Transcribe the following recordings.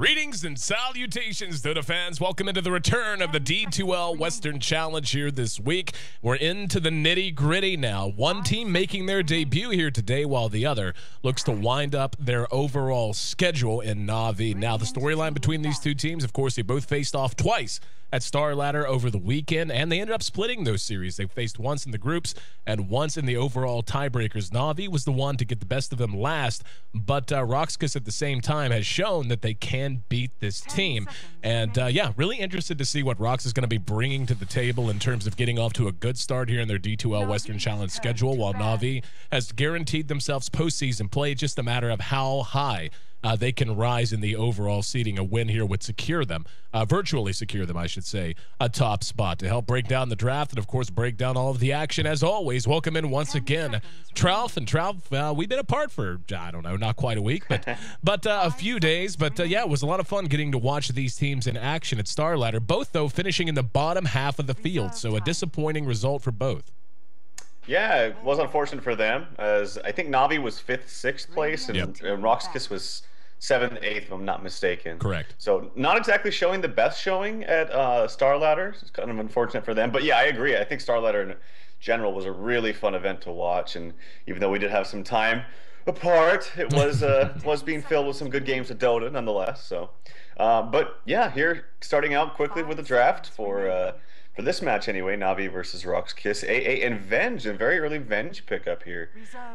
Greetings and salutations, Dota fans. Welcome into the return of the D2L Western Challenge here this week. We're into the nitty-gritty now. One team making their debut here today, while the other looks to wind up their overall schedule in Na'Vi. Now, the storyline between these two teams, of course, they both faced off twice at Star Ladder over the weekend, and they ended up splitting those series. They faced once in the groups and once in the overall tiebreakers. Na'Vi was the one to get the best of them last, but RoX.KIS at the same time has shown that they can beat this team. And yeah, really interested to see what RoX is going to be bringing to the table in terms of getting off to a good start here in their D2L Western Challenge schedule, while Na'Vi has guaranteed themselves postseason play. Just a matter of how high they can rise in the overall seeding. A win here would secure them, virtually secure them, I should say, a top spot. To help break down the draft and, of course, break down all of the action, as always, welcome in once again, Trouf. And Trouf, we've been apart for, I don't know, not quite a week, but a few days. But yeah, it was a lot of fun getting to watch these teams in action at Star Ladder, both, though, finishing in the bottom half of the field. So a disappointing result for both. Yeah, it was unfortunate for them, as I think Na'Vi was 5th, 6th place, and RoX.KIS was 7th, 8th, if I'm not mistaken. Correct. So not exactly showing the best showing at Star Ladder. It's kind of unfortunate for them. But yeah, I agree. I think Star Ladder in general was a really fun event to watch. And even though we did have some time apart, it was being filled with some good games of Dota nonetheless. So, but yeah, here starting out quickly with the draft for this match anyway, Na'Vi versus RoX.KIS. AA and Venge, a very early Venge pickup here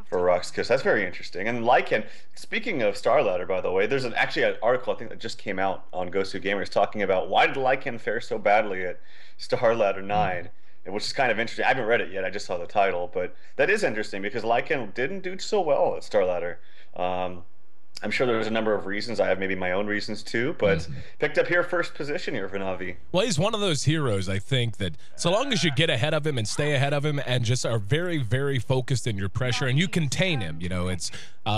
for RoX.KIS. That's very interesting. And Lycan, speaking of Star Ladder, by the way, there's actually an article I think that just came out on Gosu Gamers talking about why did Lycan fare so badly at Star Ladder 9, which is kind of interesting. I haven't read it yet, I just saw the title, but that is interesting because Lycan didn't do so well at Star Ladder. I'm sure there's a number of reasons. I have maybe my own reasons too, but picked up here first position here for Na'Vi. Well, he's one of those heroes, I think, that so long as you get ahead of him and stay ahead of him and just are very, very focused in your pressure and you contain him, you know, it's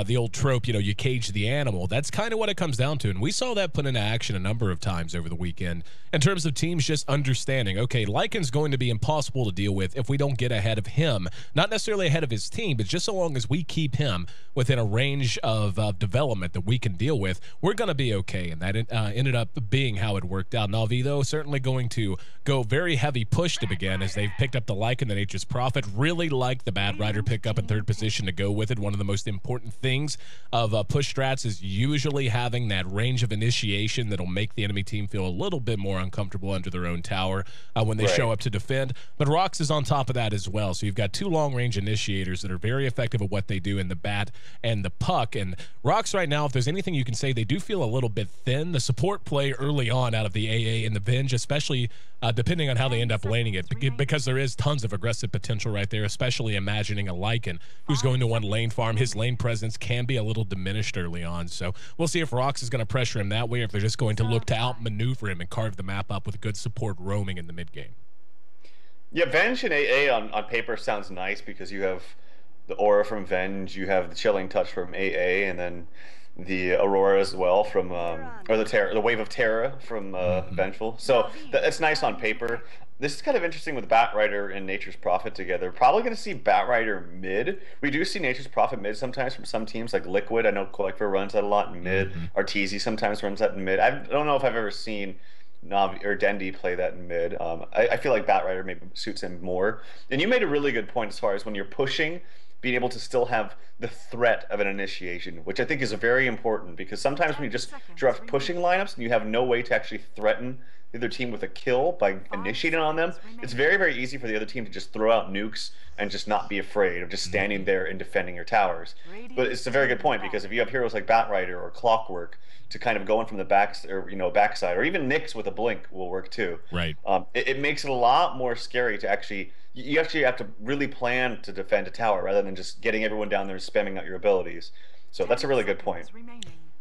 the old trope, you know, you cage the animal. That's kind of what it comes down to. And we saw that put into action a number of times over the weekend in terms of teams just understanding, okay, Lycan's going to be impossible to deal with if we don't get ahead of him, not necessarily ahead of his team, but just so long as we keep him within a range of development that we can deal with, we're going to be okay. And that ended up being how it worked out. Na'Vi, though, certainly going to go very heavy push to begin as they've picked up the Lycan, the Nature's Prophet. Really like the Bad Rider pickup in third position to go with it. One of the most important things of push strats is usually having that range of initiation that'll make the enemy team feel a little bit more uncomfortable under their own tower when they show up to defend. But RoX is on top of that as well. So you've got two long-range initiators that are very effective at what they do in the bat and the puck. And RoX right now, if there's anything you can say, they do feel a little bit thin. The support play early on out of the AA and the Venge, especially depending on how they end up laning it, because there is tons of aggressive potential right there, especially imagining a Lycan who's going to one lane farm. His lane presence can be a little diminished early on. So we'll see if RoX is going to pressure him that way or if they're just going to look to outmaneuver him and carve the map up with good support roaming in the mid game. Yeah, Venge and AA on paper sounds nice because you have the aura from Venge, you have the chilling touch from AA, and then the Aurora as well from or the Wave of Terra from Vengeful. So that's nice on paper. This is kind of interesting with Batrider and Nature's Prophet together. Probably going to see Batrider mid. We do see Nature's Prophet mid sometimes from some teams like Liquid. I know Collector runs that a lot in mid. Arteezy sometimes runs that in mid. I don't know if I've ever seen Na'Vi or Dendi play that in mid. I feel like Batrider maybe suits him more. And you made a really good point as far as when you're pushing, being able to still have the threat of an initiation, which I think is very important because sometimes when you just draft pushing lineups and you have no way to actually threaten the other team with a kill by initiating on them, it's very, very easy for the other team to just throw out nukes and just not be afraid of just standing there and defending your towers. But it's a very good point because if you have heroes like Batrider or Clockwork to kind of go in from the backside, or even Nyx with a blink will work too. Right. It makes it a lot more scary to actually. You actually have to really plan to defend a tower rather than just getting everyone down there and spamming out your abilities. So that's a really good point.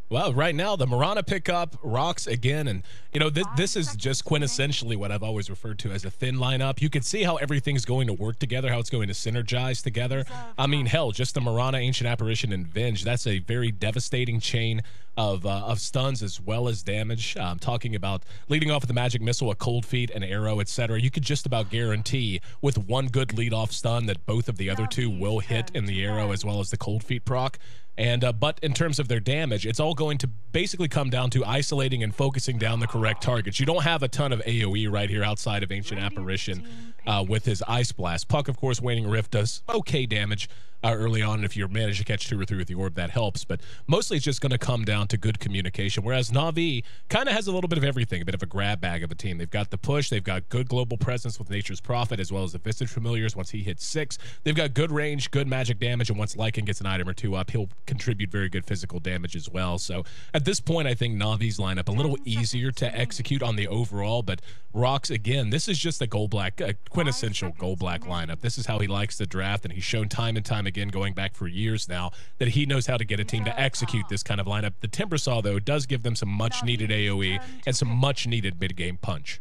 Well, right now, the Mirana pickup, RoX again, and, you know, this is just quintessentially what I've always referred to as a thin lineup. You can see how everything's going to work together, how it's going to synergize together. I mean, hell, just the Mirana, Ancient Apparition, and Venge, that's a very devastating chain of stuns as well as damage. Talking about leading off with the Magic Missile, a Cold Feet, an Arrow, etc. You could just about guarantee with one good lead-off stun that both of the other two will hit in the Arrow as well as the Cold Feet proc. And but in terms of their damage, it's all going to basically come down to isolating and focusing down the correct targets. You don't have a ton of AoE right here outside of Ancient Apparition with his Ice Blast. Puck, of course, Waning Rift does okay damage early on. If you manage to catch 2 or 3 with the orb, that helps. But mostly it's just going to come down to good communication, whereas Na'Vi kind of has a little bit of everything, a bit of a grab bag of a team. They've got the push. They've got good global presence with Nature's Prophet, as well as the Visage Familiars once he hits 6. They've got good range, good magic damage, and once Lycan gets an item or 2 up, he'll contribute very good physical damage as well. So at this point, I think Na'Vi's lineup a little easier to execute on the overall, but RoX, again, this is just a gold-black, quintessential gold-black lineup. This is how he likes to draft, and he's shown time and time again, going back for years now, that he knows how to get a team to execute this kind of lineup. The Timbersaw, though, does give them some much-needed AoE and some much-needed mid-game punch.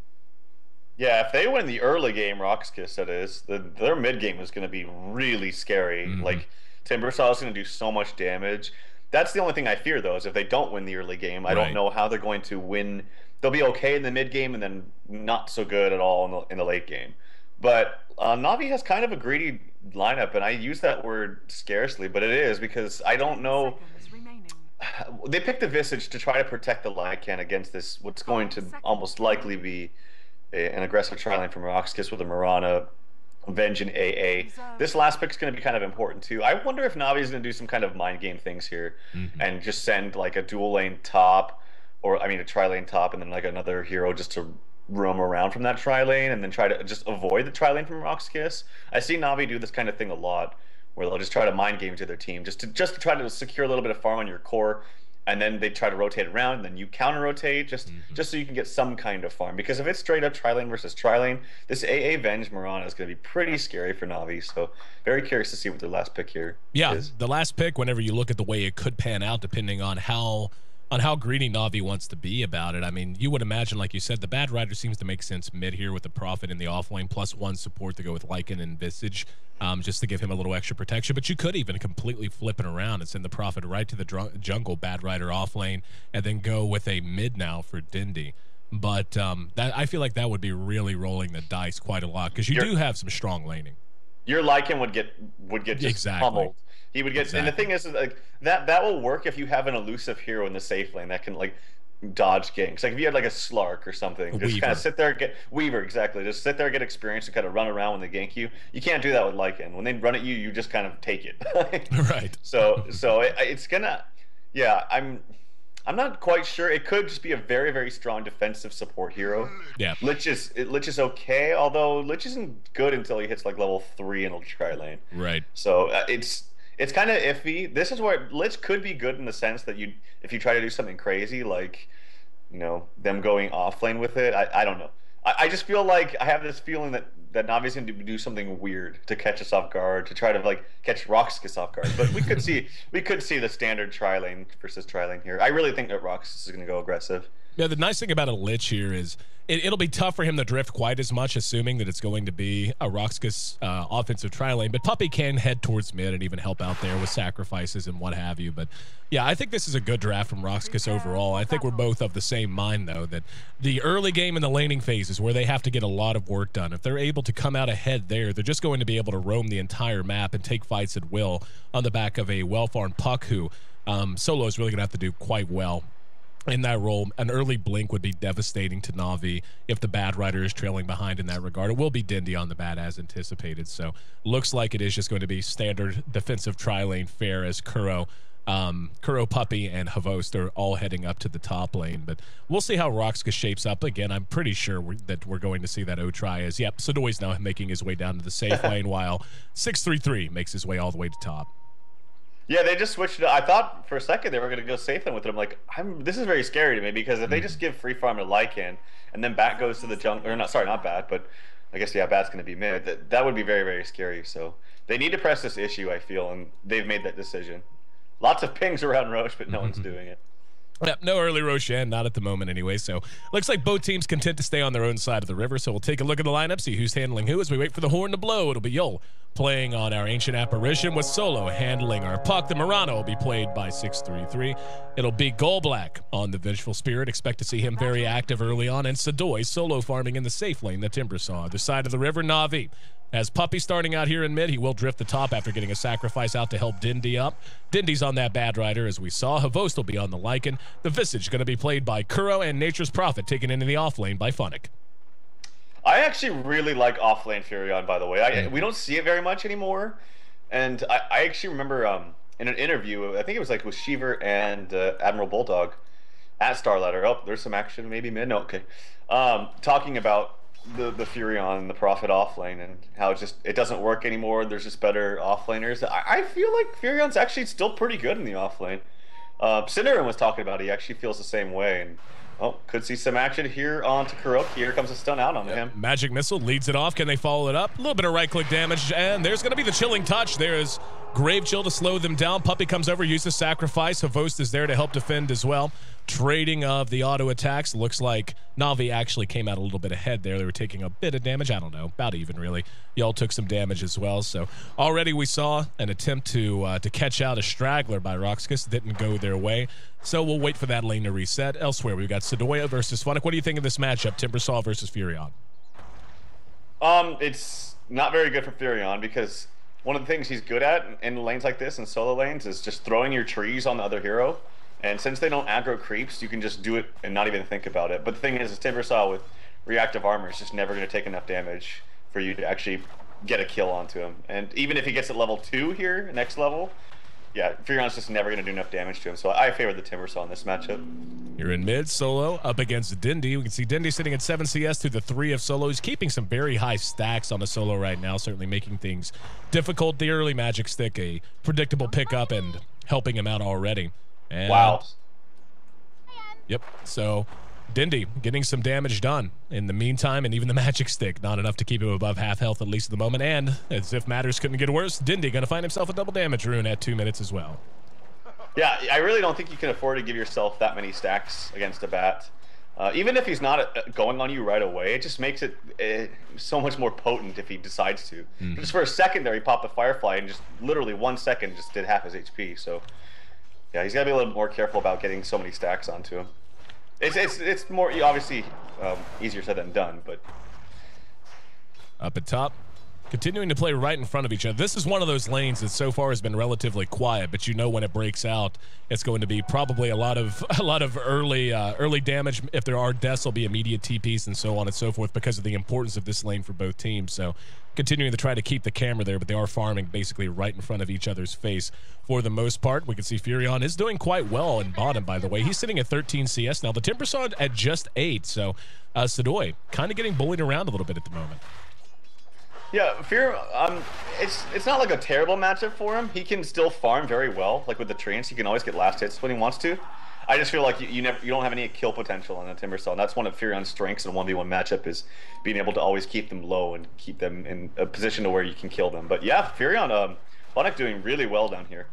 Yeah, if they win the early game, RoX.KIS, that is, their mid-game is going to be really scary. Like, Timbersaw is going to do so much damage. That's the only thing I fear, though, is if they don't win the early game, I don't know how they're going to win. They'll be okay in the mid-game and then not so good at all in the late game. But Na'Vi has kind of a greedy lineup, and I use that word scarcely, but it is because I don't know. They picked the Visage to try to protect the Lycan against this, what's going to almost likely be an aggressive tri-lane from RoX.KIS with a Mirana, Venge, and AA. This last pick is going to be kind of important too. I wonder if Na'Vi is going to do some kind of mind game things here and just send like a dual lane top, or I mean a tri-lane top, and then like another hero just to roam around from that tri-lane and then try to just avoid the tri-lane from RoX.KIS. I see Na'Vi do this kind of thing a lot, where they'll just try to mind game to their team, just to try to secure a little bit of farm on your core, and then they try to rotate around, and then you counter rotate just so you can get some kind of farm. Because if it's straight up tri-lane versus tri-lane, this AA Venge Mirana is going to be pretty scary for Na'Vi. So very curious to see what their last pick here is. The last pick, whenever you look at the way it could pan out, depending on how greedy Na'Vi wants to be about it. I mean, you would imagine, like you said, the Bad Rider seems to make sense mid here with the Prophet in the offlane, +1 support to go with Lycan and Visage, just to give him a little extra protection. But you could even completely flip it around and send the Prophet right to the jungle, Bad Rider offlane, and then go with a mid now for Dindy. But I feel like that would be really rolling the dice quite a lot, because you do have some strong laning. Your Lycan would get just pummeled. He would get, and the thing is, like that will work if you have an elusive hero in the safe lane that can like dodge ganks. Like if you had like a Slark or something, just kind of sit there, get Weaver, exactly. Just sit there, get experience, and kind of run around when they gank you. You can't do that with Lycan. When they run at you, you just kind of take it. Right. So it's gonna, yeah. I'm not quite sure. It could just be a very, very strong defensive support hero. Yeah. Lich is okay, although Lich isn't good until he hits like level 3 in the tri-lane. Right. So it's kind of iffy. This is where Lich could be good in the sense that if you try to do something crazy, like, you know, them going off lane with it. I don't know. I just feel like I have this feeling that Na'Vi's going to do something weird to catch us off guard, to try to like catch RoX.KIS off guard. But we could see the standard tri-lane versus tri-lane here. I really think that RoX.KIS is going to go aggressive. Yeah, the nice thing about a Lich here is it'll be tough for him to drift quite as much, assuming that it's going to be a RoX.KIS offensive tri-lane. But Puppy can head towards mid and even help out there with sacrifices and what have you. But yeah, I think this is a good draft from RoX.KIS overall. I think we're both of the same mind, though, that the early game and the laning phase is where they have to get a lot of work done. If they're able to come out ahead there, they're just going to be able to roam the entire map and take fights at will on the back of a well-farmed Puck, who Solo is really going to have to do quite well in that role. An early blink would be devastating to Na'Vi if the Bad Rider is trailing behind in that regard. It will be Dindy on the bad as anticipated. So looks like it is just going to be standard defensive tri-lane fare as Kuro, Puppy, and Havost are all heading up to the top lane. But we'll see how RoX.KIS shapes up. Again, I'm pretty sure that we're going to see that O-Try as, yep, Sadoy's now making his way down to the safe lane while 633 makes his way all the way to top. Yeah, they just switched it. I thought for a second they were going to go safe lane with it. I'm like, this is very scary to me, because if they just give free farm to Lycan and then Bat goes to the jungle, or not, sorry, not Bat, but I guess, yeah, Bat's going to be mid, that would be very, very scary. So they need to press this issue, I feel, and they've made that decision. Lots of pings around Roche, but no one's doing it. Yeah, no early Roshan, not at the moment anyway. So looks like both teams content to stay on their own side of the river. So we'll take a look at the lineup, see who's handling who as we wait for the horn to blow. It'll be Yol playing on our Ancient Apparition, with Solo handling our Puck. The Mirana will be played by 633. It'll be Gold-Black on the Vengeful Spirit. Expect to see him very active early on. And Sadoy solo farming in the safe lane, the Timbersaw. Other side of the river, Na'Vi As Puppy starting out here in mid, he will drift the top after getting a sacrifice out to help Dindy up. Dindy's on that bad rider, as we saw. Havost will be on the Lycan. The Visage going to be played by Kuro, and Nature's Prophet taken into the off lane by Funnick. I actually really like off-lane Furion, by the way. We don't see it very much anymore. And I actually remember in an interview, I think it was like with Sheever and Admiral Bulldog at Starladder. Oh, there's some action, maybe mid. No, okay. Talking about the Furion and the Prophet offlane and how it doesn't work anymore. There's just better offlaners. I feel like Furion's actually still pretty good in the offlane. Cinderin was talking about it. He actually feels the same way. And could see some action here onto Kuroki. Here comes a stun out on him. Magic Missile leads it off. Can they follow it up? A little bit of right-click damage, and there's going to be the Chilling Touch. There's Grave Chill to slow them down. Puppy comes over, uses Sacrifice. Havost is there to help defend as well. Trading of the auto attacks. Looks like Na'Vi actually came out a little bit ahead there. They were taking a bit of damage. I don't know, about even really. Y'all took some damage as well. So already we saw an attempt to catch out a straggler by RoX.KIS. Didn't go their way. So we'll wait for that lane to reset. Elsewhere, we've got Sedoya versus Funnick. What do you think of this matchup, Timbersaw versus Furion? It's not very good for Furion because one of the things he's good at in lanes like this, in solo lanes, is just throwing your trees on the other hero. And since they don't aggro creeps, you can just do it and not even think about it. But the thing is Timbersaw with reactive armor is just never going to take enough damage for you to actually get a kill onto him. And even if he gets at level 2 here, next level, yeah, Furion's just never going to do enough damage to him. So I favor the Timbersaw in this matchup. You're in mid, Solo up against Dindy. We can see Dindy sitting at 7 CS through the 3 of Solo. He's keeping some very high stacks on the Solo right now, certainly making things difficult. The early Magic Stick, a predictable pickup and helping him out already. And wow. Yep, so Dindy getting some damage done in the meantime, and even the Magic Stick, not enough to keep him above half health, at least at the moment. And as if matters couldn't get worse, Dindy going to find himself a double damage rune at 2 minutes as well. Yeah, I really don't think you can afford to give yourself that many stacks against a bat. Even if he's not going on you right away, it just makes it so much more potent if he decides to. Just for a second there, he popped the Firefly, and just literally 1 second just did half his HP. So yeah, he's got to be a little more careful about getting so many stacks onto him. It's more obviously easier said than done, but up at top, continuing to play right in front of each other. This is one of those lanes that so far has been relatively quiet, but you know when it breaks out, it's going to be probably a lot of early damage. If there are deaths, there'll be immediate TPs and so on and so forth because of the importance of this lane for both teams. So continuing to try to keep the camera there, but they are farming basically right in front of each other's face for the most part. We can see Furion is doing quite well in bottom, by the way. He's sitting at 13 CS now. The Timbersaw at just 8, so Sedoy kind of getting bullied around a little bit at the moment. Yeah, it's not like a terrible matchup for him. He can still farm very well, like with the treants. He can always get last hits when he wants to. I just feel like you don't have any kill potential on the Timbersaw, and that's one of Furion's strengths in a 1v1 matchup, is being able to always keep them low and keep them in a position to where you can kill them. But yeah, Furion, Funnick doing really well down here.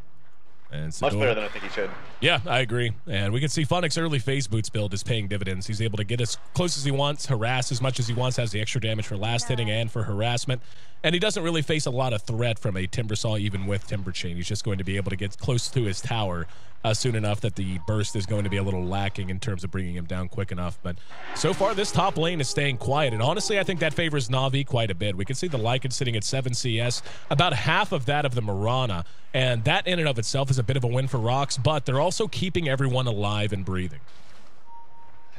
And much better than I think he should. Yeah, I agree. And we can see Funnick's early phase boots build is paying dividends. He's able to get as close as he wants, harass as much as he wants, has the extra damage for last hitting and for harassment. And he doesn't really face a lot of threat from a Timbersaw, even with Timber Chain. He's just going to be able to get close to his tower soon enough that the burst is going to be a little lacking in terms of bringing him down quick enough. But so far, this top lane is staying quiet. And honestly, I think that favors Na'Vi quite a bit. We can see the Lycan sitting at 7 CS, about half of that of the Mirana. And that in and of itself is a bit of a win for RoX, but they're also keeping everyone alive and breathing.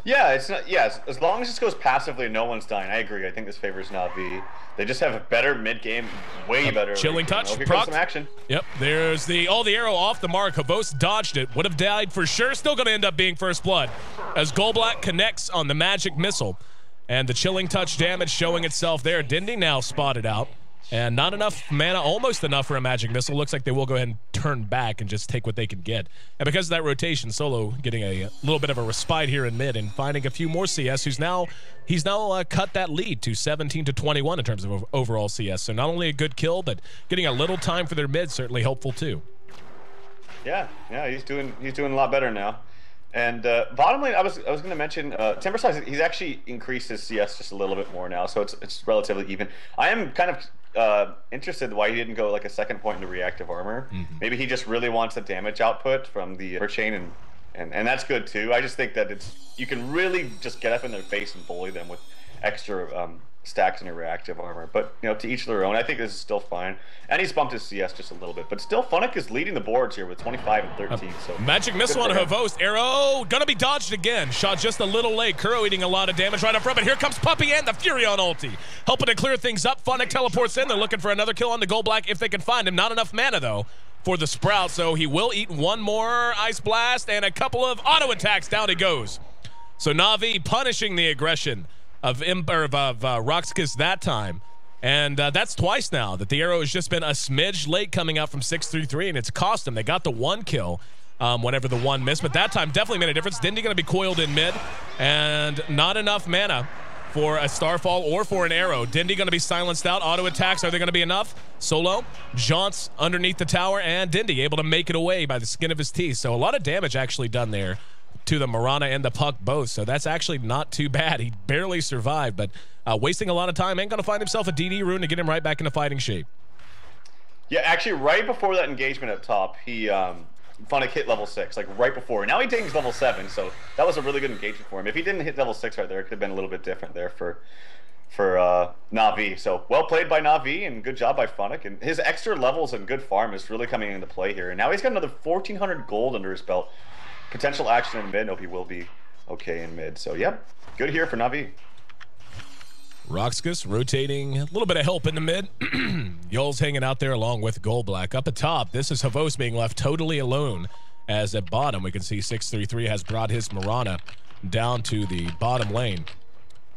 Yeah, it's not. Yes, as long as this goes passively, no one's dying. I agree. I think this favors Na'Vi. They just have a better mid game, way better. Chilling touch. Here comes some action. Yep. There's the arrow off the mark. Havost dodged it. Would have died for sure. Still going to end up being first blood as Golblack connects on the magic missile, and the chilling touch damage showing itself there. Dindy now spotted out. And not enough mana, almost enough for a magic missile. Looks like they will go ahead and turn back and just take what they can get. And because of that rotation, Solo getting a little bit of a respite here in mid and finding a few more CS. He's now cut that lead to 17 to 21 in terms of overall CS. So not only a good kill, but getting a little time for their mid certainly helpful too. Yeah, he's doing a lot better now. And bottom lane, I was going to mention Timbersaw. He's actually increased his CS just a little bit more now, so it's relatively even. I am kind of interested why he didn't go like a second point into reactive armor. Maybe he just really wants the damage output from the chain, and that's good too. I just think that you can really just get up in their face and bully them with extra stacks in your reactive armor. But you know, to each their own. I think this is still fine. And he's bumped his CS just a little bit, but still Funnick is leading the boards here with 25 and 13. So magic missile on Havost. Arrow gonna be dodged again. Shot just a little late. Kuro eating a lot of damage right up front, but here comes Puppey and the Furion ulti, helping to clear things up. Funnick teleports in. They're looking for another kill on the Gold Black if they can find him. Not enough mana though for the Sprout, so he will eat one more Ice Blast and a couple of auto attacks. Down he goes. So Na'Vi punishing the aggression of RoX.KIS that time. And that's twice now that the arrow has just been a smidge late coming out from 633, and it's cost them. They got the one kill whenever the one missed, but that time definitely made a difference. Dindy going to be coiled in mid, and not enough mana for a Starfall or for an arrow. Dindy going to be silenced out. Auto attacks, are they going to be enough? Solo jaunts underneath the tower, and Dindy able to make it away by the skin of his teeth. So a lot of damage actually done there to the Mirana and the Puck both, so that's actually not too bad. He barely survived, but wasting a lot of time. Ain't gonna find himself a DD rune to get him right back into fighting shape. Yeah, actually, right before that engagement up top, he Funnick hit level 6, like right before. Now he takes level 7, so that was a really good engagement for him. If he didn't hit level 6 right there, it could have been a little bit different there for Na'Vi. So well played by Na'Vi, and good job by Funnick. And his extra levels and good farm is really coming into play here. And now he's got another 1,400 gold under his belt. Potential action in mid. Hope he will be okay in mid. So, yep, good here for Na'Vi. RoX.KIS rotating, a little bit of help in the mid. Yul's hanging out there along with Gold Black. Up at top, this is Havost being left totally alone, as at bottom we can see 633 has brought his Mirana down to the bottom lane.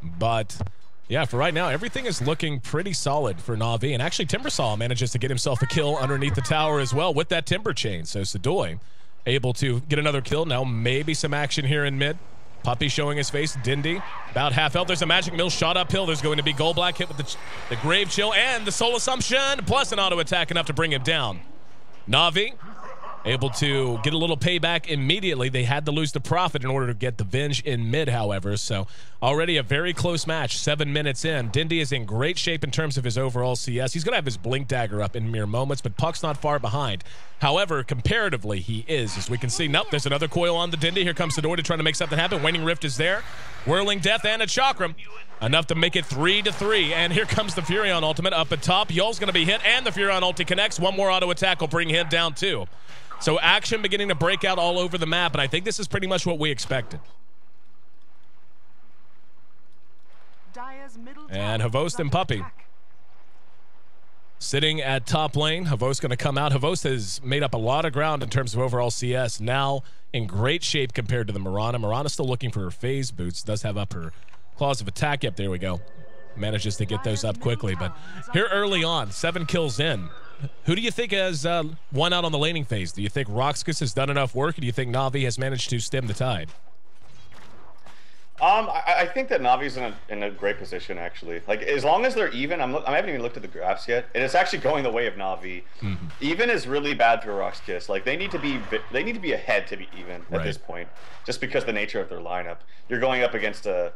But yeah, for right now, everything is looking pretty solid for Na'Vi. And actually, Timbersaw manages to get himself a kill underneath the tower as well with that Timber Chain. So Sadoy able to get another kill. Now maybe some action here in mid. Puppey showing his face. Dindy about half health. There's a magic mill shot uphill. There's going to be Gold Black hit with the Grave Chill and the Soul Assumption, plus an auto attack enough to bring him down. Na'Vi able to get a little payback immediately. They had to lose the Prophet in order to get the Venge in mid, however. So already a very close match, 7 minutes in. Dindy is in great shape in terms of his overall CS. He's going to have his Blink Dagger up in mere moments, but Puck's not far behind. However, comparatively, he is. As we can see, nope, there's another coil on the Dindy. Here comes Sidor to try to make something happen. Waning Rift is there. Whirling Death and a Chakram. Enough to make it 3-3. And here comes the Furion ultimate up at top. Yul's going to be hit, and the Furion ulti connects. One more auto attack will bring him down too. So action beginning to break out all over the map, and I think this is pretty much what we expected. And Havost and Puppey sitting at top lane. Havost going to come out. Havost has made up a lot of ground in terms of overall CS. Now in great shape compared to the Mirana. Mirana's still looking for her phase boots. Does have up her claws of attack. Yep, there we go. Manages to get those up quickly. But here early on, 7 kills in. Who do you think has won out on the laning phase? Do you think RoX.KIS has done enough work, or do you think Na'Vi has managed to stem the tide? I think that Na'Vi's in a great position, actually. Like, as long as they're even, I haven't even looked at the graphs yet, and it's actually going the way of Na'Vi. Mm-hmm. Even is really bad for RoX.KIS. Like, they need to be ahead to be even at this point, just because the nature of their lineup. You're going up against a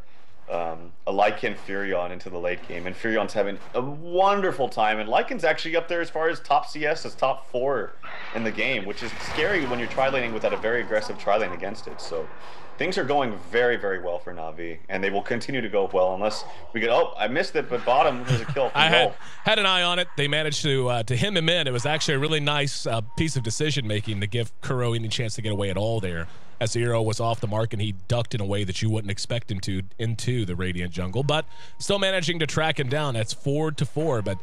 Lycan Furion into the late game, and Furion's having a wonderful time, and Lycan's actually up there as far as top CS, as top 4 in the game, which is scary when you're tri-laning without a very aggressive tri-lane against it. So things are going very, very well for Na'Vi, and they will continue to go well unless we get, oh, I missed it, but bottom, there's a kill. I had an eye on it. They managed to hem him in. It was actually a really nice piece of decision-making to give Kuro any chance to get away at all there, as the arrow was off the mark and he ducked in a way that you wouldn't expect him to into the Radiant jungle, but still managing to track him down. That's 4-4, but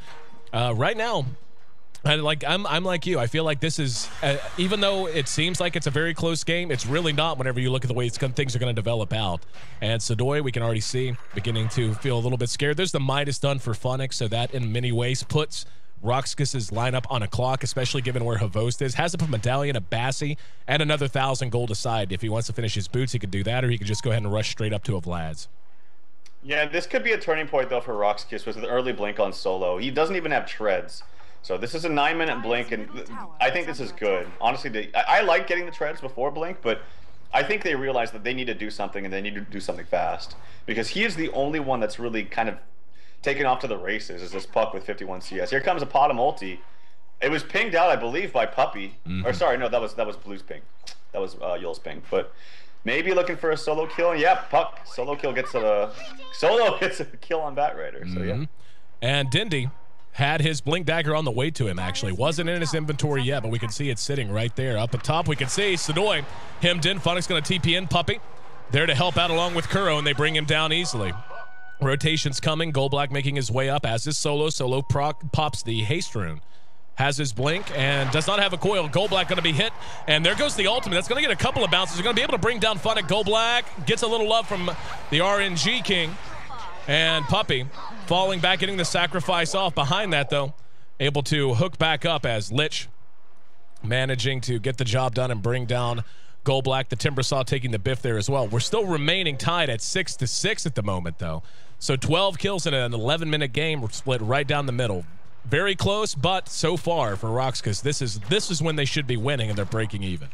right now, I'm like you. I feel like this is, even though it seems like it's a very close game, it's really not whenever you look at the way things are going to develop out. And Sadoy, we can already see, beginning to feel a little bit scared. There's the Midas done for Funnick, so that in many ways puts RoX.KIS' lineup on a clock, especially given where Havost is. Has up a Medallion, a Bassi, and another 1,000 gold aside. If he wants to finish his boots, he could do that, or he could just go ahead and rush straight up to a Vlad's. Yeah, this could be a turning point, though, for RoX.KIS with the early blink on solo. He doesn't even have treads. So this is a 9-minute blink, and I think this is good. Honestly, I like getting the treads before blink, but I think they realize that they need to do something, and they need to do something fast. Because he is the only one that's really kind of taken off to the races, is this Puck with 51 CS. Here comes a Potom ulti. It was pinged out, I believe, by Puppey. Mm-hmm. Or sorry, no, that was Blue's ping. That was Yul's ping. But Maybe looking for a solo kill. Yeah, Puck solo gets a kill on Batrider. So yeah. And Dindy had his Blink Dagger on the way to him, actually. Wasn't in his inventory yet, but we can see it sitting right there. Up at top, we can see Sadoy hemmed in. Funnick's going to TP in. Puppy there to help out along with Kuro, and they bring him down easily. Rotation's coming. Goldblack making his way up as his Solo. Solo pops the haste rune. Has his blink and does not have a coil. Goldblack going to be hit, and there goes the ultimate. That's going to get a couple of bounces. They're going to be able to bring down Funnick. Goldblack gets a little love from the RNG King, and Puppy falling back, getting the sacrifice off. Behind that, though, able to hook back up as Lich managing to get the job done and bring down Goldblack. The Timbersaw taking the biff there as well. We're still remaining tied at 6-6 at the moment, though. So 12 kills in an 11-minute game. We're split right down the middle. Very close, but so far for RoX.KIS, this is when they should be winning, and they're breaking even.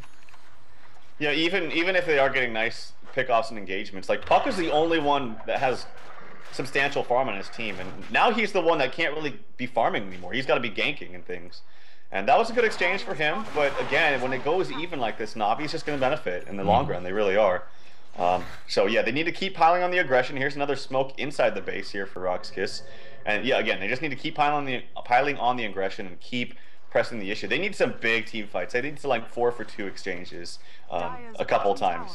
Yeah, even if they are getting nice pickoffs and engagements, like Puck is the only one that has substantial farm on his team, and now he's the one that can't really be farming anymore. He's got to be ganking and things. And that was a good exchange for him, but again, when it goes even like this, Na'Vi's just going to benefit in the long run. They really are. So yeah, they need to keep piling on the aggression. Here's another smoke inside the base here for RoX.KIS. And yeah, again, they just need to keep piling on the aggression and keep pressing the issue. They need some big team fights. They need to like 4-for-2 exchanges a couple times.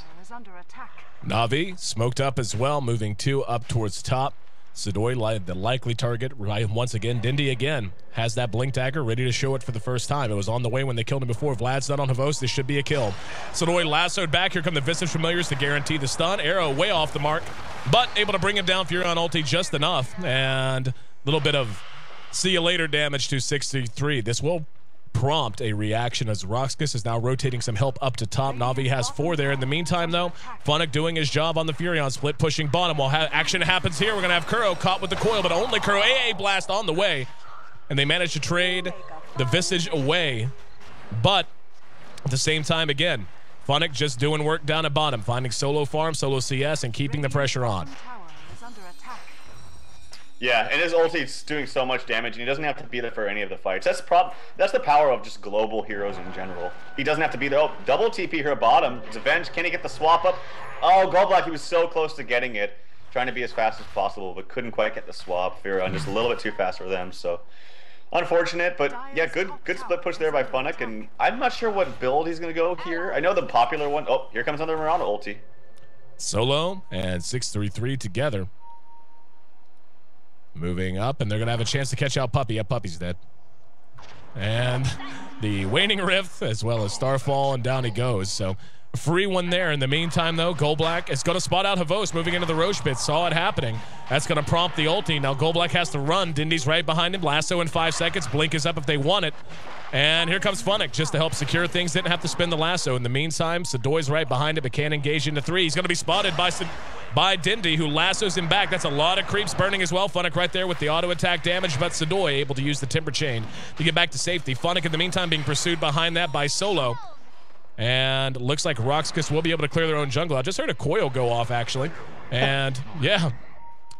Na'Vi smoked up as well, moving 2 up towards top. Sadoy, the likely target, right, once again. Dindy again has that Blink Dagger ready to show it for the first time. It was on the way when they killed him before. Vlad's not on Havos. This should be a kill. Sadoy lassoed back. Here come the Visage Familiars to guarantee the stun. Arrow way off the mark, but able to bring him down. Furion ulti just enough. And a little bit of see you later damage to 63. This will prompt a reaction as RoX.KIS is now rotating some help up to top. Na'Vi has 4 there. In the meantime, though, Funnick doing his job on the Furion split, pushing bottom. While action happens here, we're going to have Kuro caught with the coil, but only Kuro. AA blast on the way, and they manage to trade the Visage away. But at the same time, again, Funnick just doing work down at bottom, finding solo farm, solo CS, and keeping the pressure on. Yeah, and his ulti's doing so much damage, and he doesn't have to be there for any of the fights. That's the power of just global heroes in general. He doesn't have to be there. Oh, double TP here bottom. It's Avenge. Can he get the swap up? Oh, Goldblack, he was so close to getting it. Trying to be as fast as possible, but couldn't quite get the swap. Furion just a little bit too fast for them, so unfortunate. But yeah, good split push there by Funnick, and I'm not sure what build he's going to go here. I know the popular one. Oh, here comes another Miranda ulti. Solo and 633 together. Moving up, and they're going to have a chance to catch out Puppy. Yeah, Puppy's dead. And the Waning Rift, as well as Starfall, and down he goes. So, free one there. In the meantime, though, Goldblack is going to spot out Havos moving into the Roche pit. Saw it happening. That's going to prompt the ulti. Now, Goldblack has to run. Dindy's right behind him. Lasso in 5 seconds. Blink is up if they want it. And here comes Funnick just to help secure things. Didn't have to spin the lasso. In the meantime, Sadoy's right behind it, but can't engage into 3. He's going to be spotted by Dindy, who lassos him back. That's a lot of creeps burning as well. Funnick right there with the auto attack damage, but Sadoy able to use the Timber Chain to get back to safety. Funnick in the meantime being pursued behind that by Solo. And looks like RoX.KIS will be able to clear their own jungle. I just heard a coil go off, actually. And yeah,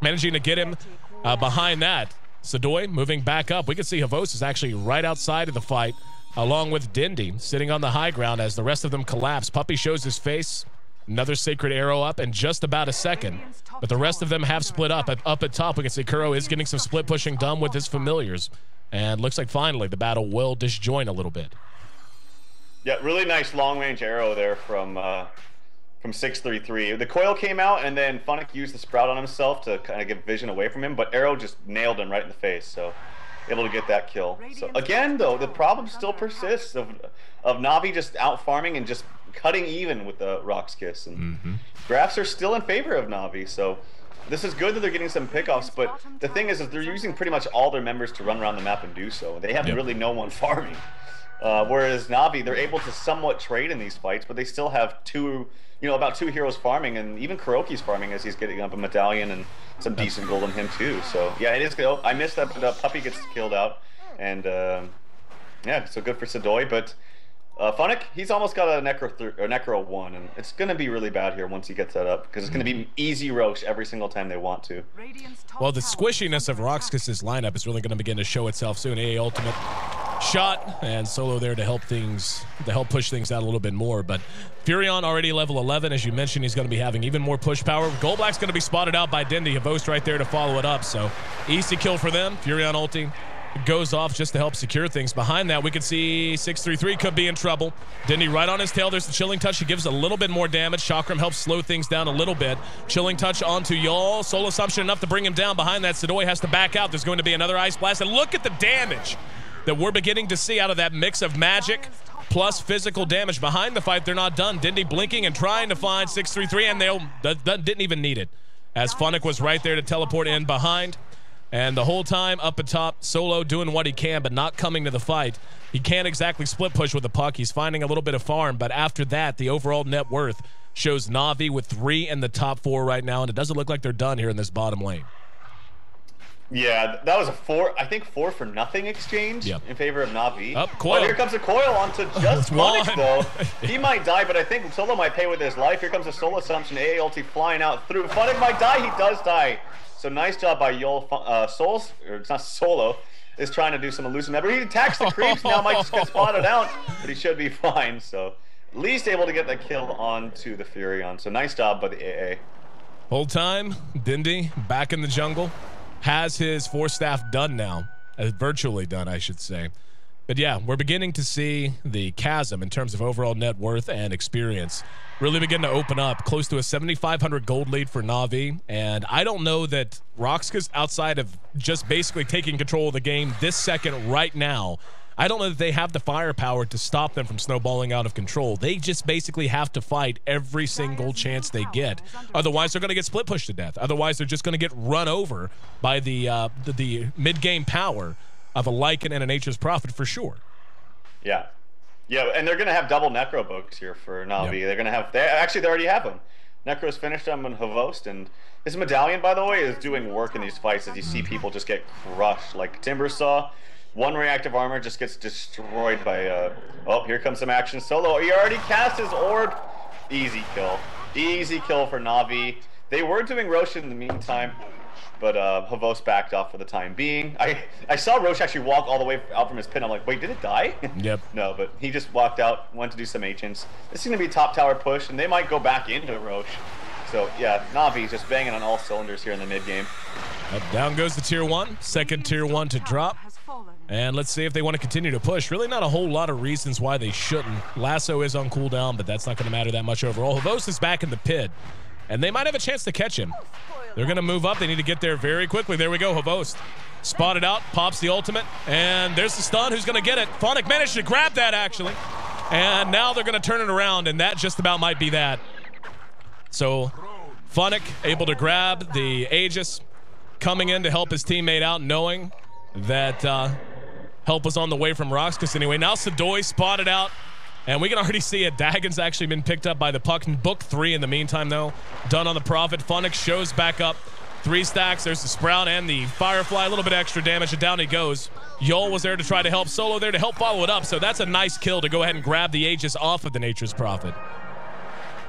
managing to get him behind that. Sadoy moving back up. We can see Havos is actually right outside of the fight, along with Dindy sitting on the high ground as the rest of them collapse. Puppy shows his face. Another Sacred Arrow up in just about a second. But the rest of them have split up. Up at top, we can see Kuro is getting some split pushing done with his familiars. And looks like finally the battle will disjoin a little bit. Yeah, really nice long-range arrow there from 633. The coil came out, and then Funnick used the sprout on himself to kind of get vision away from him, but arrow just nailed him right in the face, so able to get that kill. So again, though, the problem still persists of Na'Vi just out-farming and just cutting even with the RoX.KIS, and graphs are still in favor of Na'Vi, so this is good that they're getting some pickoffs, but the thing is they're using pretty much all their members to run around the map and do so. They have really no one farming. Whereas Na'Vi, they're able to somewhat trade in these fights, but they still have about 2 heroes farming, and even Kuroki's farming as he's getting up a medallion and some decent gold on him too. So yeah, it is good. I missed that, but Puppy gets killed out, and yeah, so good for Sadoy. But Funnick, he's almost got a Necro 1, and it's going to be really bad here once he gets that up, because it's going to be easy Roche every single time they want to. Well, the squishiness of RoX.KIS's lineup is really going to begin to show itself soon. AA Ultimate shot, and Solo there to help push things out a little bit more. But Furion already level 11. As you mentioned, he's going to be having even more push power. Goldblack's going to be spotted out by Dindy. Havost right there to follow it up. So easy kill for them. Furion ulti goes off just to help secure things. Behind that, we could see 633 could be in trouble. Dindy right on his tail. There's the Chilling Touch. He gives a little bit more damage. Chakram helps slow things down a little bit. Chilling Touch onto Y'all. Soul Assumption enough to bring him down. Behind that, Sidoi has to back out. There's going to be another Ice Blast. And look at the damage that we're beginning to see out of that mix of magic plus physical damage. Behind the fight, they're not done. Dindy blinking and trying to find 633, and didn't even need it, as Funnick was right there to teleport in behind. And the whole time up atop, Solo doing what he can, but not coming to the fight. He can't exactly split push with the puck. He's finding a little bit of farm, but after that, the overall net worth shows Na'Vi with 3 in the top 4 right now, and it doesn't look like they're done here in this bottom lane. Yeah, that was a 4 for nothing exchange in favor of Na'Vi. Coil. Oh, here comes a Coil onto just Funnick, though. He might die, but I think Solo might pay with his life. Here comes a Soul Assumption, AA ulti flying out through. Funnick might die. He does die. So nice job by Yol. It's not Solo, is trying to do some elusive. But he attacks the creeps, now might just get spotted out, but he should be fine. So at least able to get that kill onto the Furion. So nice job by the AA. Whole time, Dindy back in the jungle. Has his 4-staff done now. Virtually done, I should say. But yeah, we're beginning to see the chasm in terms of overall net worth and experience really begin to open up. Close to a 7,500 gold lead for Na'Vi. And I don't know that RoX.KIS, outside of just basically taking control of the game this second right now, I don't know that they have the firepower to stop them from snowballing out of control. They just basically have to fight every single chance they get. Otherwise, they're going to get split pushed to death. Otherwise, they're just going to get run over by the mid-game power of a Lycan and a Nature's Prophet for sure. Yeah. Yeah, and they're going to have double Necro books here for Na'Vi. They're going to have... Actually, they already have them. Necro's finished them on Havost, and this Medallion, by the way, is doing work in these fights as you see people just get crushed. Like Timber Saw, 1 reactive armor just gets destroyed by... oh, here comes some action. Solo, he already cast his orb. Easy kill. Easy kill for Na'Vi. They were doing Rosh in the meantime, but Havost backed off for the time being. I saw Rosh actually walk all the way out from his pin. I'm like, wait, did it die? Yep. No, but he just walked out, went to do some ancients. This is going to be a top tower push, and they might go back into Rosh. So, yeah, Na'Vi's just banging on all cylinders here in the mid-game. Down goes the tier 1. Second tier 1 to drop. And let's see if they want to continue to push. Really not a whole lot of reasons why they shouldn't. Lasso is on cooldown, but that's not going to matter that much overall. Havost is back in the pit, and they might have a chance to catch him. They're going to move up. They need to get there very quickly. There we go. Havost spotted out, pops the ultimate, and there's the stun. Who's going to get it? Funnick managed to grab that, actually. And now they're going to turn it around, and that just about might be that. So Funnick able to grab the Aegis, coming in to help his teammate out, knowing that help was on the way from RoX.KIS anyway. Now Sidoi spotted out, and we can already see it. Dagon's actually been picked up by the puck. Book 3 in the meantime, though. Done on the Prophet. Funnick shows back up. 3 stacks. There's the Sprout and the Firefly. A little bit extra damage, and down he goes. Yol was there to try to help. Solo there to help follow it up. So that's a nice kill to go ahead and grab the Aegis off of the Nature's Prophet.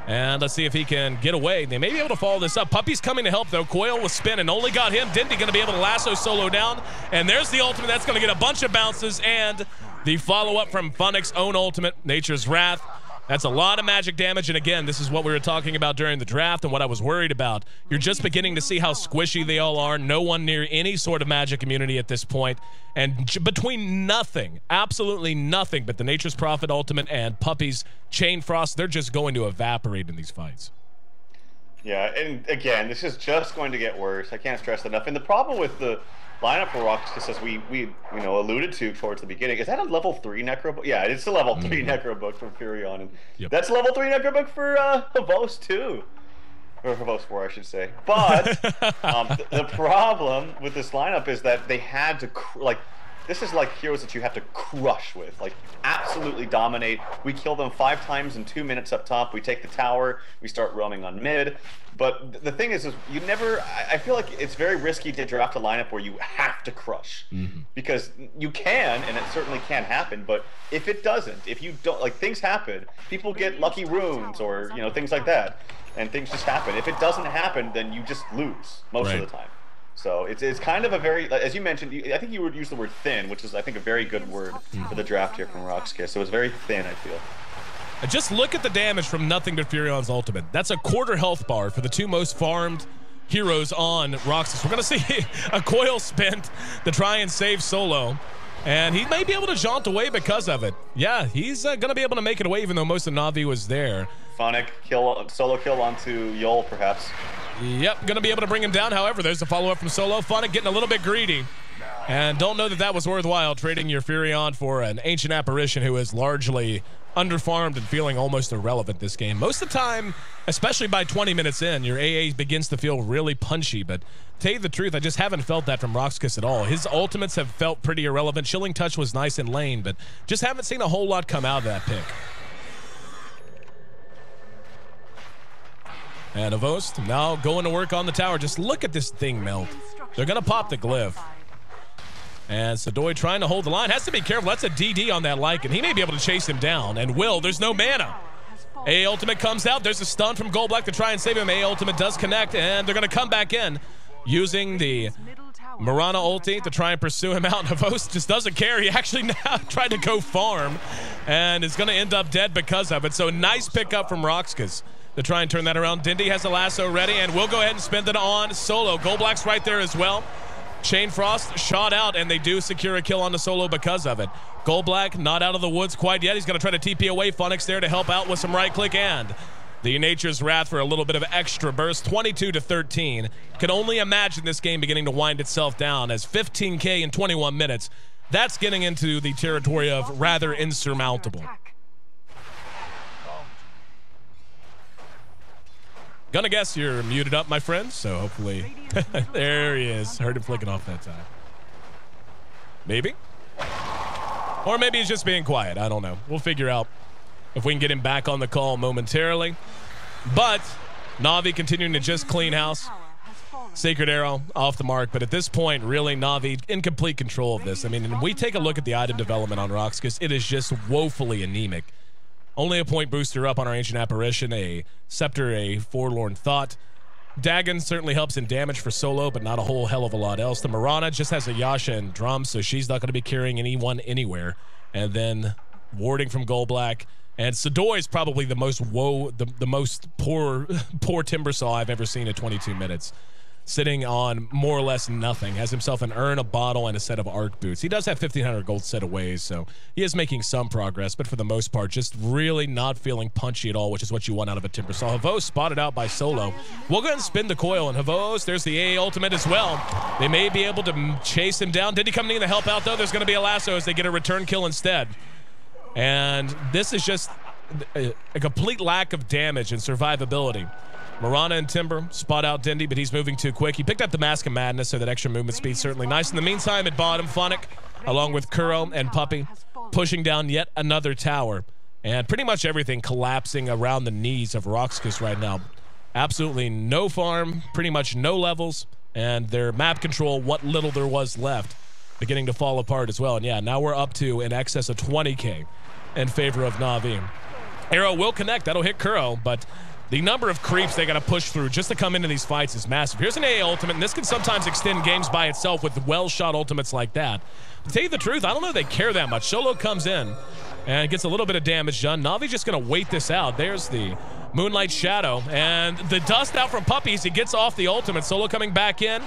And let's see if he can get away. They may be able to follow this up. Puppy's coming to help, though. Coil was spinning. Only got him. Dindy going to be able to lasso Solo down. And there's the ultimate. That's going to get a bunch of bounces. And the follow-up from Funnick's own ultimate, Nature's Wrath. That's a lot of magic damage. And again, this is what we were talking about during the draft and what I was worried about. You're just beginning to see how squishy they all are. No one near any sort of magic immunity at this point. And between nothing, absolutely nothing, but the Nature's Prophet ultimate and Puppy's Chain Frost, they're just going to evaporate in these fights. Yeah, and again, this is just going to get worse. I can't stress that enough. And the problem with the lineup for RoX.KIS, as we alluded to towards the beginning, is that a level 3 Necro book? Yeah, it's a level 3 Necro book from Furion, and that's a level 3 Necro book for Havost too, or Havost 4, I should say. But the problem with this lineup is that they had to this is like heroes that you have to crush with, like absolutely dominate. We kill them 5 times in 2 minutes up top. We take the tower. We start roaming on mid. But the thing is you never. I feel like it's very risky to draft a lineup where you have to crush, because you can, and it certainly can happen. But if it doesn't, if you don't, like, things happen. People get lucky runes or things like that, and things just happen. If it doesn't happen, then you just lose most of the time. So it's kind of a very, as you mentioned, I think you would use the word thin, which is I think a very good word for the draft here from RoX.KIS. So it's very thin, I feel. And just look at the damage from nothing but Furion's ultimate. That's a quarter health bar for the two most farmed heroes on RoX.KIS. We're going to see a coil spent to try and save Solo. And he may be able to jaunt away because of it. Yeah, he's going to be able to make it away even though most of Na'Vi was there. Phonic solo kill onto Yol, perhaps. Yep, going to be able to bring him down. However, there's a follow-up from Solo. Phonic getting a little bit greedy. And don't know that that was worthwhile, trading your Furion for an Ancient Apparition who is largely underfarmed and feeling almost irrelevant this game. Most of the time, especially by 20 minutes in, your AA begins to feel really punchy. But to tell you the truth, I just haven't felt that from RoX.KIS at all. His ultimates have felt pretty irrelevant. Chilling Touch was nice in lane, but just haven't seen a whole lot come out of that pick. And Avost now going to work on the tower. Just look at this thing melt. They're going to pop the glyph. And Sadoy trying to hold the line. Has to be careful. That's a DD on that Lycan. He may be able to chase him down. And will. There's no mana. A ultimate comes out. There's a stun from Goldblack to try and save him. A ultimate does connect. And they're going to come back in using the Mirana ulti to try and pursue him out. Avost just doesn't care. He actually now tried to go farm. And is going to end up dead because of it. So nice pickup from RoX.KIS to try and turn that around. Dindy has the lasso ready, and we'll go ahead and spend it on Solo. Goldblack's right there as well. Chain Frost shot out, and they do secure a kill on the Solo because of it. Goldblack not out of the woods quite yet. He's going to try to TP away. Phoenix there to help out with some right click, and the Nature's Wrath for a little bit of extra burst. 22-13. Can only imagine this game beginning to wind itself down as 15K in 21 minutes. That's getting into the territory of rather insurmountable. Gonna guess you're muted up, my friend, so hopefully there he is. Heard him flicking off that time. Maybe. Or maybe he's just being quiet. I don't know. We'll figure out if we can get him back on the call momentarily. But Na'Vi continuing to just clean house. Sacred Arrow off the mark, but at this point, really Na'Vi in complete control of this. I mean, when we take a look at the item development on RoX.KIS, it is just woefully anemic. Only a point booster up on our Ancient Apparition, a Scepter, a Forlorn Thought. Dagon certainly helps in damage for Solo, but not a whole hell of a lot else. The Mirana just has a Yasha and Drum, so she's not going to be carrying anyone anywhere. And then warding from Goldblack. And Sadoy is probably the most the most poor Timbersaw I've ever seen at 22 minutes. Sitting on more or less nothing. Has himself an urn, a bottle, and a set of arc boots. He does have 1,500 gold set away, so he is making some progress, but for the most part, just really not feeling punchy at all, which is what you want out of a Timbersaw. Havos spotted out by Solo. We'll go ahead and spin the coil, and Havos, there's the AA ultimate as well. They may be able to chase him down. Did he come in to help out, though? There's going to be a lasso as they get a return kill instead. And this is just a complete lack of damage and survivability. Mirana and Timber spot out Dindy, but he's moving too quick. He picked up the Mask of Madness, so that extra movement speed certainly nice. In the meantime, at bottom, Phonic, along with Kuro and Puppy, pushing down yet another tower. And pretty much everything collapsing around the knees of RoX.KIS right now. Absolutely no farm, pretty much no levels, and their map control, what little there was left, beginning to fall apart as well. And yeah, now we're up to in excess of 20K in favor of Na'Vi. Arrow will connect. That'll hit Kuro, but the number of creeps they got to push through just to come into these fights is massive. Here's an AA ultimate, and this can sometimes extend games by itself with well-shot ultimates like that. To tell you the truth, I don't know if they care that much. Solo comes in and gets a little bit of damage done. Na'Vi just going to wait this out. There's the Moonlight Shadow, and the dust out from Puppies. He gets off the ultimate. Solo coming back in.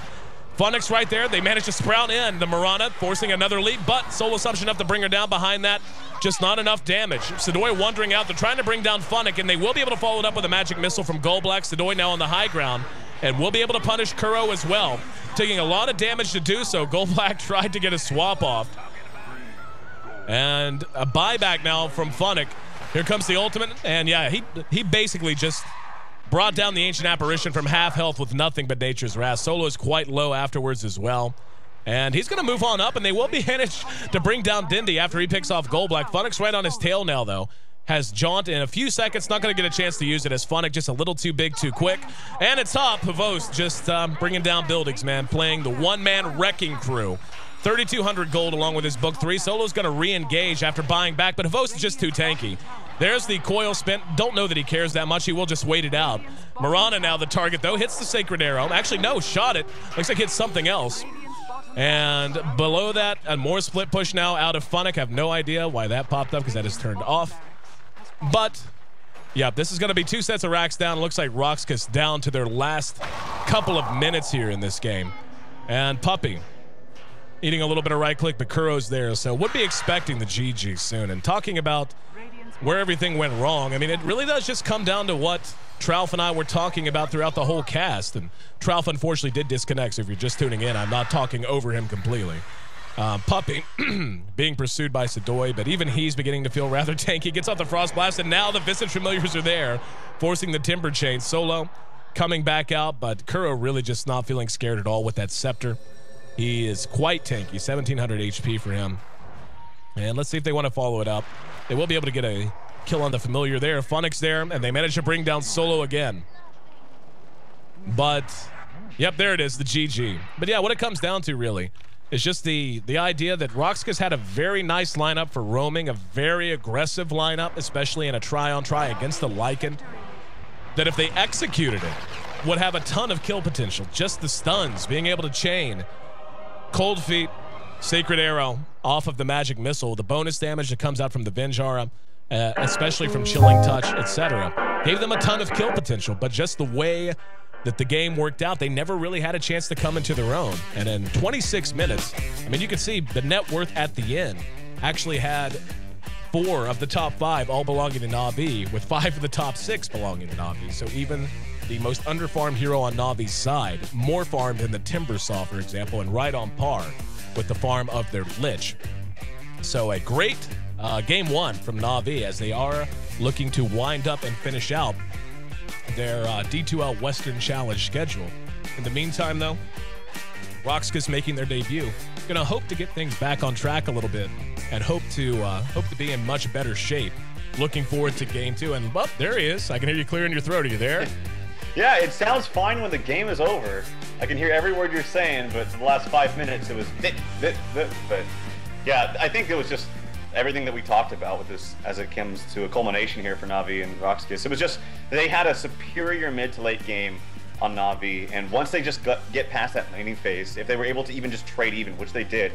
Phonics right there. They manage to sprout in. The Mirana forcing another leap, but Solo such enough to bring her down behind that. Just not enough damage. Sadoy wandering out. They're trying to bring down Phonic, and they will be able to follow it up with a magic missile from Goldblack. Sadoy now on the high ground, and will be able to punish Kuro as well. Taking a lot of damage to do so. Goldblack tried to get a swap off. And a buyback now from Phonic. Here comes the ultimate, and yeah, he basically just brought down the Ancient Apparition from half health with nothing but Nature's Wrath. Solo is quite low afterwards as well. And he's going to move on up, and they will be managed to bring down Dindy after he picks off Goldblack. Phonic's right on his tail now, though. Has Jaunt in a few seconds. Not going to get a chance to use it as Phonic just a little too big, too quick. And it's top. Pavos just bringing down buildings, man. Playing the one-man wrecking crew. 3,200 gold along with his book 3. Solo's going to re-engage after buying back, but Havos is just too tanky. There's the coil spin. Don't know that he cares that much. He will just wait it out. Marana now the target, though. Hits the Sacred Arrow. Actually, no, shot it. Looks like hit something else. And below that, a more split push now out of Funnick. I have no idea why that popped up because that is turned off. But, yeah, this is going to be 2 sets of racks down. Looks like RoX.KIS down to their last couple of minutes here in this game. And Puppy eating a little bit of right click, but Kuro's there, so would be expecting the GG soon. And talking about where everything went wrong, I mean, it really does just come down to what Tralf and I were talking about throughout the whole cast. And Tralf unfortunately did disconnect, so if you're just tuning in, I'm not talking over him completely. Puppy being pursued by Sadoy, but even he's beginning to feel rather tanky. Gets off the Frost Blast, and now the Visage Familiars are there, forcing the Timber Chain. Solo coming back out, but Kuro really just not feeling scared at all with that Scepter. He is quite tanky, 1,700 HP for him. And let's see if they want to follow it up. They will be able to get a kill on the Familiar there. Funnick's there, and they manage to bring down Solo again. But, yep, there it is, the GG. But yeah, what it comes down to really is just the idea that RoX.KIS had a very nice lineup for roaming, a very aggressive lineup, especially in a try-on-try against the Lycan, that if they executed it, would have a ton of kill potential. Just the stuns, being able to chain Cold Feet, Sacred Arrow off of the Magic Missile, the bonus damage that comes out from the Venjara, especially from Chilling Touch, etc. Gave them a ton of kill potential, but just the way that the game worked out, they never really had a chance to come into their own. And in 26 minutes, I mean, you can see the net worth at the end actually had 4 of the top 5 all belonging to Na'Vi, with 5 of the top 6 belonging to Na'Vi. So even the most underfarmed hero on Na'Vi's side, more farmed than the Timbersaw, for example, and right on par with the farm of their Lich. So a great game 1 from Na'Vi as they are looking to wind up and finish out their D2L Western Challenge schedule. In the meantime, though, RoX.KIS making their debut. Gonna hope to get things back on track a little bit and hope to be in much better shape. Looking forward to game 2. And there he is. I can hear you clearing your throat. Are you there? Yeah, it sounds fine when the game is over. I can hear every word you're saying, but for the last 5 minutes it was bit. But yeah, I think it was just everything that we talked about with this as it comes to a culmination here for Na'Vi and RoX.KIS. It was just they had a superior mid to late game on Na'Vi, and once they just get past that laning phase, if they were able to even just trade even, which they did,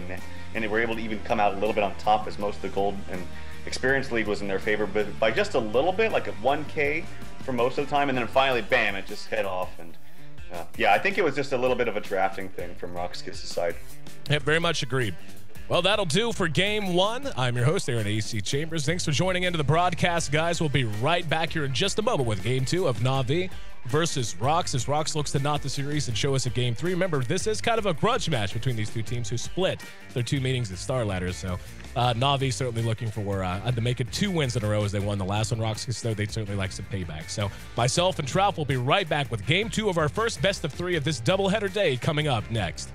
and they were able to even come out a little bit on top as most of the gold and experience lead was in their favor, but by just a little bit, like a 1K for most of the time, and then finally, bam, it just hit off. And yeah, I think it was just a little bit of a drafting thing from RoX.KIS' side. Yeah, very much agreed. Well, that'll do for game 1. I'm your host, Aaron AC Chambers. Thanks for joining into the broadcast, guys. We'll be right back here in just a moment with game 2 of Na'Vi versus RoX, as RoX looks to knot the series and show us a game 3. Remember, this is kind of a grudge match between these two teams who split their 2 meetings at Star Ladders. So Na'Vi certainly looking for to make it 2 wins in a row as they won the last one. RoX.KIS, though, they'd certainly like some payback. So myself and Tralf will be right back with game 2 of our first best of 3 of this doubleheader day coming up next.